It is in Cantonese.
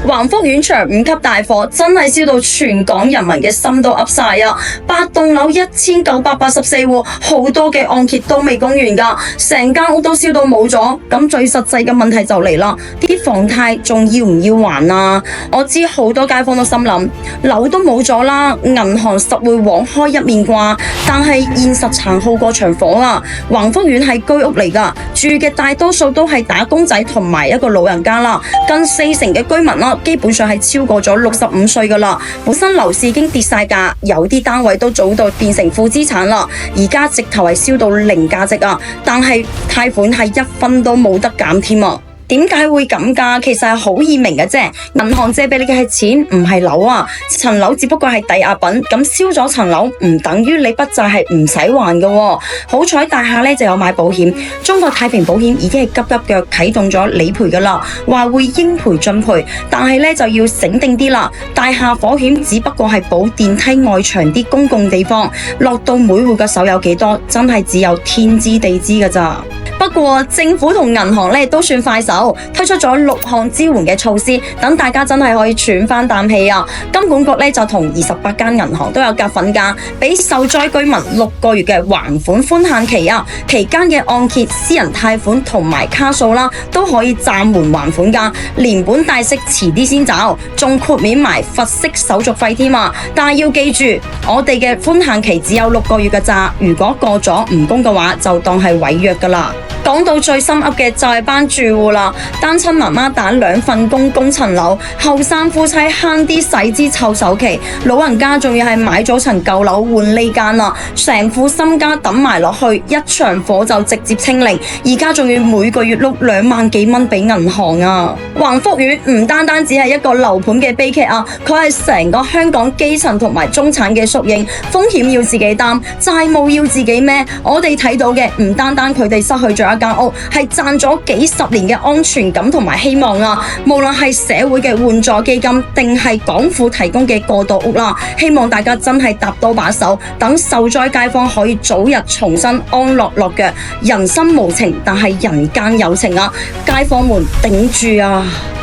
橫福苑長5級大火真係燒到全港人民嘅心都噏晒啊！8棟樓1984戶，好多嘅按揭都未供完㗎，成間屋都燒到冇咗。咁最實際嘅問題就嚟啦，啲房貸仲要唔要還啊？我知好多街坊都心諗，樓都冇咗啦，銀行實會網開一面啩。但係現實殘酷過場火啊！橫福苑係居屋嚟㗎，住嘅大多數都係打工仔同埋一個老人家啦，近40%嘅居民啦，基本上係超過咗65歲㗎啦。本身樓市已經跌晒價，有啲單位都早到變成負資產啦，而家直頭係燒到零價值啊！但係貸款係1分都冇得減添啊！點解會咁㗎？其實係好易明嘅啫，銀行借俾你嘅係錢，唔係樓啊！層樓只不過係抵押品，咁燒咗層樓唔等於你筆債係唔使還嘅喎。好彩大廈呢就有買保險，中國太平保險已經係急急腳啟動咗理賠㗎啦，話會應賠盡賠，但係呢就要醒定啲啦。大廈火險只不過係保電梯外牆啲公共地方，落到每戶嘅手有幾多，真係只有天知地知㗎咋。不過政府同銀行都算快手，推出咗6項支援嘅措施，等大家真係可以喘翻啖氣啊！金管局就同28間銀行都有夾份㗎，俾受災居民6個月嘅還款寬限期啊！期間嘅按揭、私人貸款同埋卡數啦，都可以暫緩還款㗎，連本帶息遲啲先找，仲豁免埋罰息手續費添啊！但係要記住，我哋嘅寬限期只有6個月㗎咋，如果過咗唔供嘅話，就當係違約㗎啦。講到最心噏嘅就係班住戶啦，單親媽媽打2份工供層樓，後生夫妻慳啲使支湊首期，老人家仲要係買咗層舊樓換呢間啦，成副身家抌埋落去，一場火就直接清零，而家仲要每個月碌2萬幾蚊俾銀行啊！橫福苑唔單單只係一個樓盤嘅悲劇啊，佢係成個香港基層同埋中產嘅縮影，風險要自己擔，債務要自己孭。我哋睇到嘅唔單單佢哋失去咗一間屋，係賺咗幾十年嘅安全感同埋希望啊！無論係社會嘅援助基金，定係港府提供嘅過渡屋啦，希望大家真係搭多把手，等受災街坊可以早日重新安樂落腳。人心無情，但係人間有情啊！街坊們頂住啊！